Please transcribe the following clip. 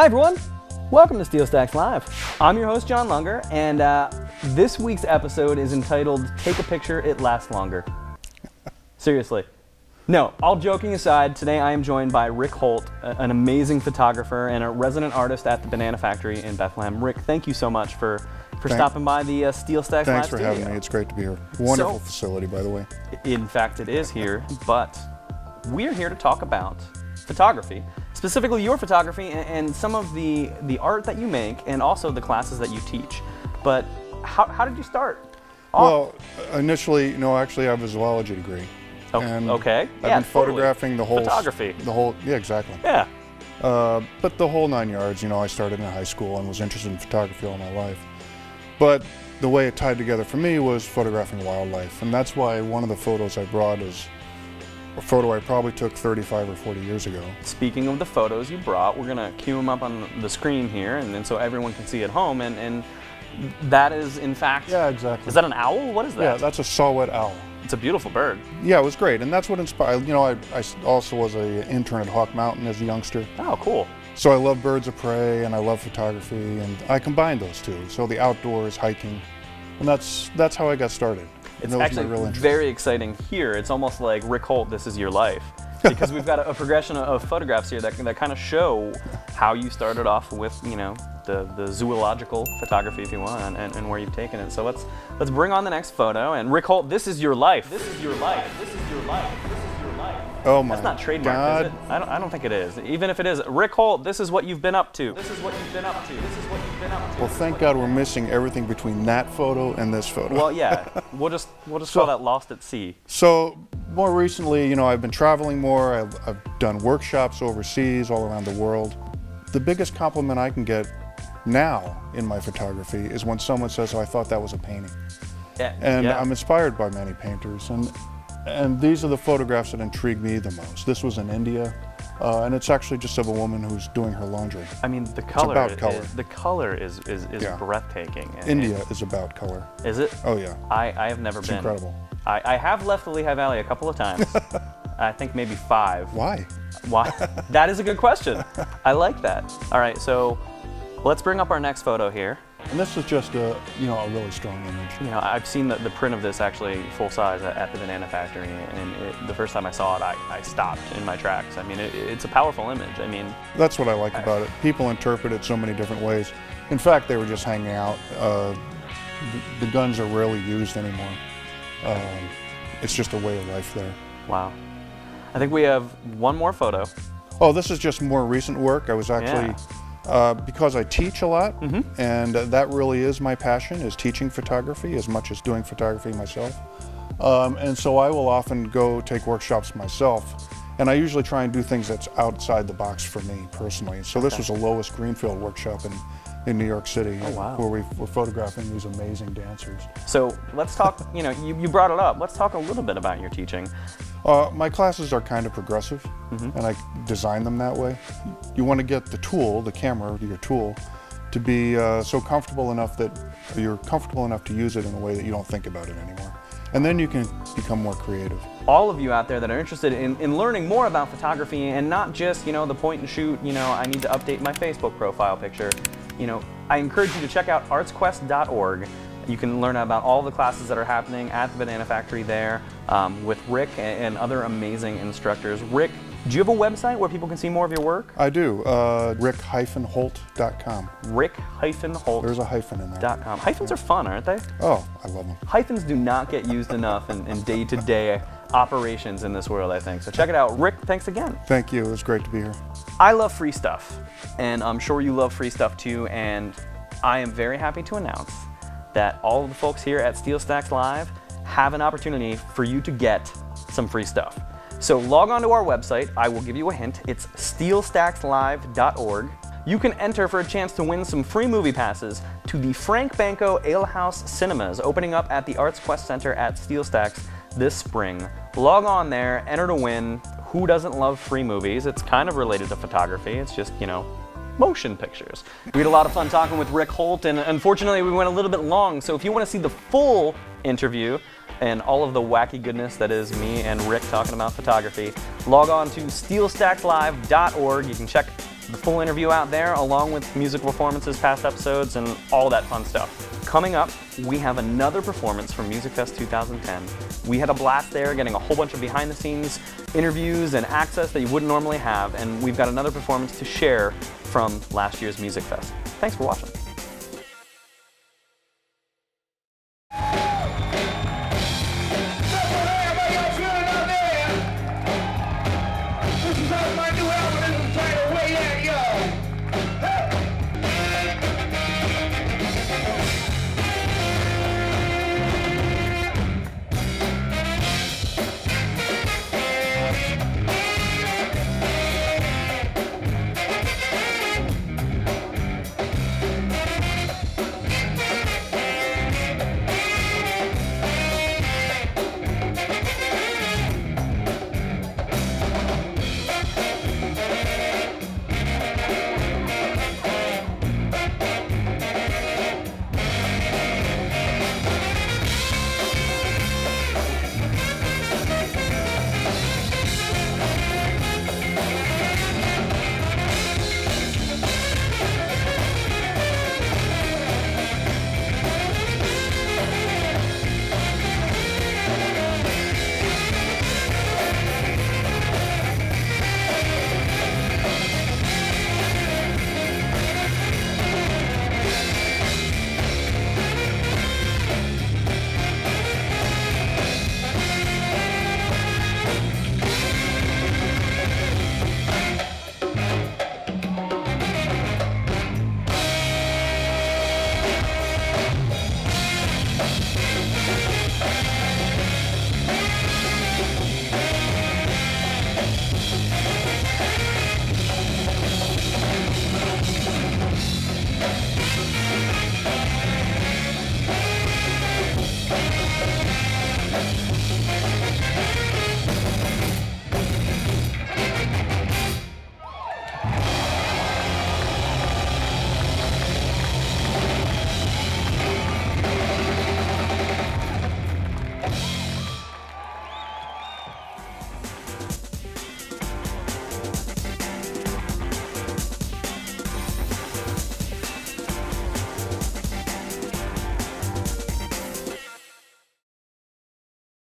Hi everyone, welcome to SteelStacks Live. I'm your host John Lunger, and this week's episode is entitled Take a Picture, It Lasts Longer. Seriously. No, all joking aside, today I am joined by Rick Holt, an amazing photographer and a resident artist at the Banana Factory in Bethlehem. Rick, thank you so much for stopping by the SteelStacks Live Thanks for studio. having me. It's great to be here. Wonderful facility, by the way. In fact, it is here, but we're here to talk about photography, specifically your photography and some of the art that you make and also the classes that you teach. But how did you start? Well, initially, no, actually I have a zoology degree. Oh, and okay. I've been photographing the whole photography. Yeah, exactly. Yeah. But the whole 9 yards, you know, I started in high school and was interested in photography all my life. But the way it tied together for me was photographing wildlife, and that's why one of the photos I brought is a photo I probably took 35 or 40 years ago. Speaking of the photos you brought, we're gonna cue them up on the screen here, and then so everyone can see at home. And that is, in fact, yeah, exactly. Is that an owl? What is that? Yeah, that's a saw-whet owl. It's a beautiful bird. Yeah, it was great, and that's what inspired. You know, I also was an intern at Hawk Mountain as a youngster. Oh, cool. So I love birds of prey and I love photography, and I combined those two. So the outdoors, hiking, and that's how I got started. It's actually very exciting here. It's almost like Rick Holt, this is your life. Because we've got a progression of photographs here that kind of show how you started off with, you know, the zoological photography, if you want, and where you've taken it. So let's bring on the next photo. And Rick Holt, this is your life. This is your life. This is your life. This is your life. Oh my God. That's not trademarked, God. is it? I don't think it is. Even if it is, Rick Holt, this is what you've been up to. This is what you've been up to. This is what you've been up to. Well, thank God we're missing everything between that photo and this photo. Well, yeah, we'll just call that lost at sea. So more recently, you know, I've been traveling more. I've done workshops overseas, all around the world. The biggest compliment I can get now in my photography is when someone says, "Oh, I thought that was a painting." Yeah, and yeah. I'm inspired by many painters, and these are the photographs that intrigue me the most. This was in India, and it's actually just of a woman who's doing her laundry. I mean, the color. It's about color. The color is Yeah. breathtaking. India is about color. Is it? Oh yeah. I have never been. It's incredible. I have left the Lehigh Valley a couple of times. I think maybe 5. Why? Why? That is a good question. I like that. All right, so let's bring up our next photo here. And this is just a really strong image. You know, I've seen the print of this actually full size at the Banana Factory, and the first time I saw it, I stopped in my tracks. I mean, it's a powerful image. I mean, that's what I like about it. People interpret it so many different ways. In fact, they were just hanging out. The guns are rarely used anymore. It's just a way of life there. Wow. I think we have one more photo. Oh, this is just more recent work. I was actually, because I teach a lot, and that really is my passion, is teaching photography as much as doing photography myself. And so I will often go take workshops myself, and I usually try and do things that's outside the box for me personally. So this was a Lois Greenfield workshop in New York City, where we were photographing these amazing dancers. So let's talk, you know, you brought it up. Let's talk a little bit about your teaching. My classes are kind of progressive, and I design them that way. You want to get the tool, the camera, your tool, to be so comfortable enough that you're comfortable enough to use it in a way that you don't think about it anymore. And then you can become more creative. All of you out there that are interested in learning more about photography, and not just, you know, the point and shoot, you know, I need to update my Facebook profile picture, you know, I encourage you to check out artsquest.org. You can learn about all the classes that are happening at the Banana Factory there with Rick and other amazing instructors. Rick, do you have a website where people can see more of your work? I do, rick-holt.com. Rick-Holt. There's a hyphen in there. .com. Hyphens are fun, aren't they? Oh, I love them. Hyphens do not get used enough in day-to-day operations in this world, I think. So check it out. Rick, thanks again. Thank you. It was great to be here. I love free stuff, and I'm sure you love free stuff too, and I am very happy to announce that all of the folks here at SteelStacks Live have an opportunity for you to get some free stuff. So log on to our website. I will give you a hint. It's SteelStacksLive.org. You can enter for a chance to win some free movie passes to the Frank Banco Alehouse Cinemas, opening up at the Arts Quest Center at SteelStacks this spring. Log on there, enter to win. Who doesn't love free movies? It's kind of related to photography. It's just, you know, motion pictures. We had a lot of fun talking with Rick Holt, and unfortunately we went a little bit long, so if you want to see the full interview and all of the wacky goodness that is me and Rick talking about photography, log on to SteelStacksLive.org. You can check the full interview out there, along with music performances, past episodes, and all that fun stuff. Coming up, we have another performance from Music Fest 2010. We had a blast there, getting a whole bunch of behind-the-scenes interviews and access that you wouldn't normally have, and we've got another performance to share from last year's Music Fest. Thanks for watching.